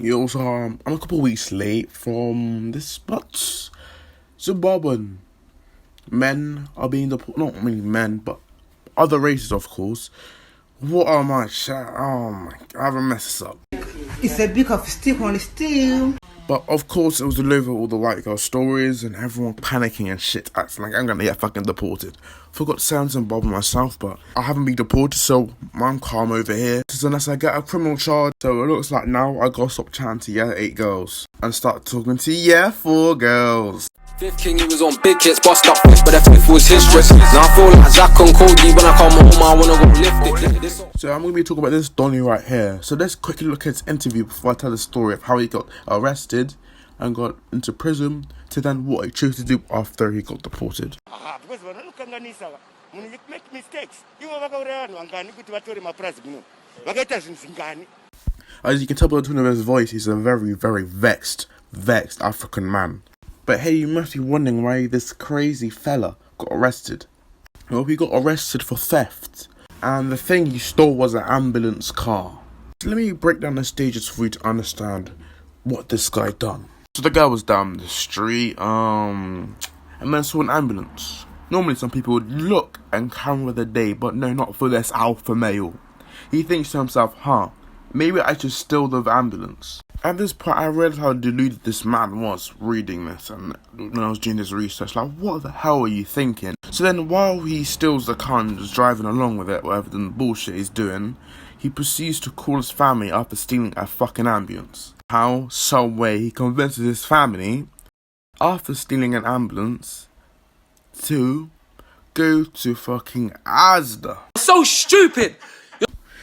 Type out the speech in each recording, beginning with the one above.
You also, I'm a couple of weeks late from this, but Zimbabwean men are being deported. Not only men, but other races, of course. What am I? Oh my! I haven't messed this up. It's a bit of stick on steel. But of course, it was all over all the white girl stories and everyone panicking and shit, acting like I'm gonna get fucking deported. Forgot to say I'm Zimbabwean myself, but I haven't been deported, so I'm calm over here. Just unless I get a criminal charge. So it looks like now I gotta stop chatting to 8 girls and start talking to 4 girls. Fifth king, he was on big hits, bust up fifth, but the fifth was his dress. Now I feel like Zach and Cody when I come home, I wanna go lift it. So I'm gonna be talking about this Donny right here. So let's quickly look at his interview before I tell the story of how he got arrested and got into prison to then what he chose to do after he got deported. Make mistakes. As you can tell by the tone of his voice, he's a very, very vexed African man. But hey, you must be wondering why this crazy fella got arrested. Well, he got arrested for theft, and the thing he stole was an ambulance car. So let me break down the stages for you to understand what this guy done. So the guy was down the street, and then saw an ambulance. Normally some people would look and camera the day, but no, not for this alpha male. He thinks to himself, maybe I should steal the ambulance. At this point, I realized how deluded this man was reading this, and when I was doing this research, like, what the hell are you thinking? So then, while he steals the car and is driving along with it, whatever the bullshit he's doing, he proceeds to call his family after stealing a fucking ambulance. How? Some way he convinces his family, after stealing an ambulance, to go to fucking Asda. So stupid!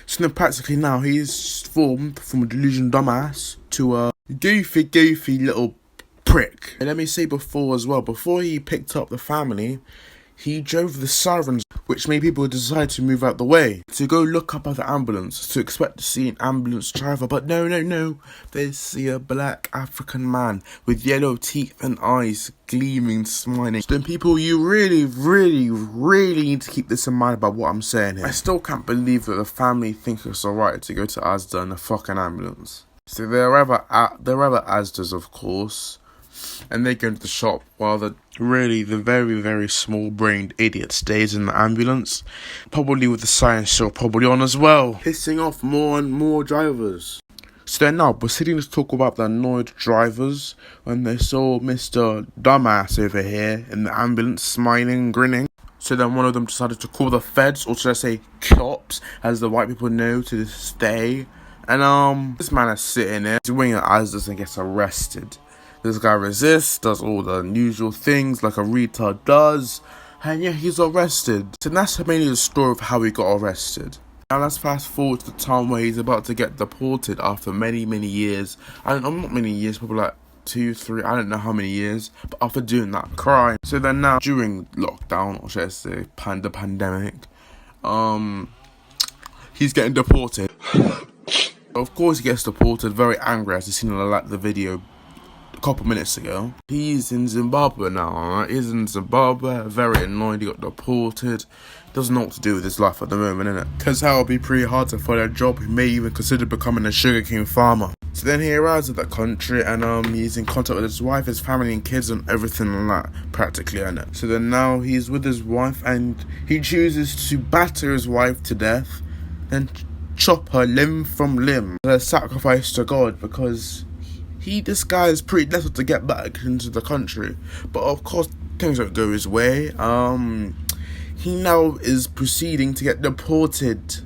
So then practically now he's formed from a delusional dumbass to a goofy little prick. And let me say before he picked up the family, he drove the sirens, which made people decide to move out the way, to go look up at the ambulance, to expect to see an ambulance driver, but no, they see a black African man with yellow teeth and eyes gleaming, smiling. So then people, you really need to keep this in mind about what I'm saying here. I still can't believe that the family think it's alright to go to Asda in a fucking ambulance. So they're rather Asdas, of course, and they go into the shop while the very small-brained idiot stays in the ambulance, probably with the siren show probably on as well, pissing off more and more drivers. So they're now proceeding to talk about the annoyed drivers when they saw Mr. Dumbass over here in the ambulance smiling, grinning. So then one of them decided to call the feds, or should I say cops, as the white people know to this day. And this man is sitting there doing it as and gets arrested. This guy resists, does all the unusual things like a retard does, and yeah, he's arrested. So that's mainly the story of how he got arrested. Now let's fast forward to the time where he's about to get deported after many years. And not many years, probably like 2, 3, I don't know how many years, but after doing that crime. So then now, during lockdown, or should I say the pandemic, he's getting deported. Of course he gets deported, very angry as he's seen the video a couple minutes ago. He's in Zimbabwe now, alright? He's in Zimbabwe, very annoyed, he got deported. Doesn't know what to do with his life at the moment, innit? Because how it'll be pretty hard to find a job. He may even consider becoming a sugarcane farmer. So then he arrives at that country and he's in contact with his wife, his family and kids and everything like that, practically, innit? So then now he's with his wife and he chooses to batter his wife to death, then chop her limb from limb as a sacrifice to God, because this guy is pretty desperate to get back into the country. But of course things don't go his way. He now is proceeding to get deported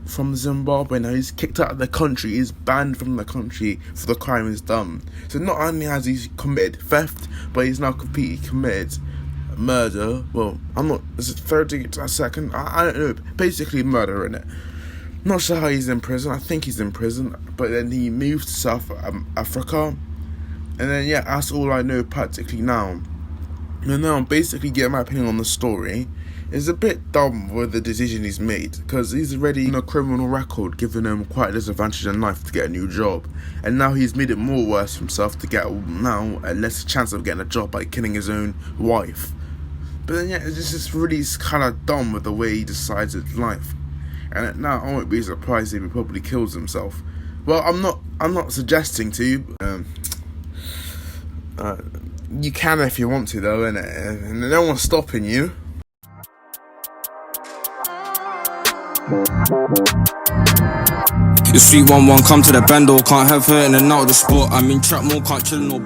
from Zimbabwe. Now he's kicked out of the country, he's banned from the country for the crime he's done. So not only has he committed theft, but he's now completely committed murder. Well, is it third degree to a second? I don't know, basically murder, innit? Not sure how he's in prison. I think he's in prison, but then he moved to South Africa, and then yeah, that's all I know practically now. And now I'm basically getting my opinion on the story. It's a bit dumb with the decision he's made, because he's already in a criminal record, giving him quite a disadvantage in life to get a new job, and now he's made it more worse for himself to get now a less chance of getting a job by killing his own wife. But then yeah, it's just really kind of dumb with the way he decides his life. And now I won't be surprised if he probably kills himself. Well, I'm not suggesting to. You can if you want to, though, innit? And no one's stopping you. You 311, come to the bando, can't have her in and out of the sport. I'm in trap mode, can't chill no.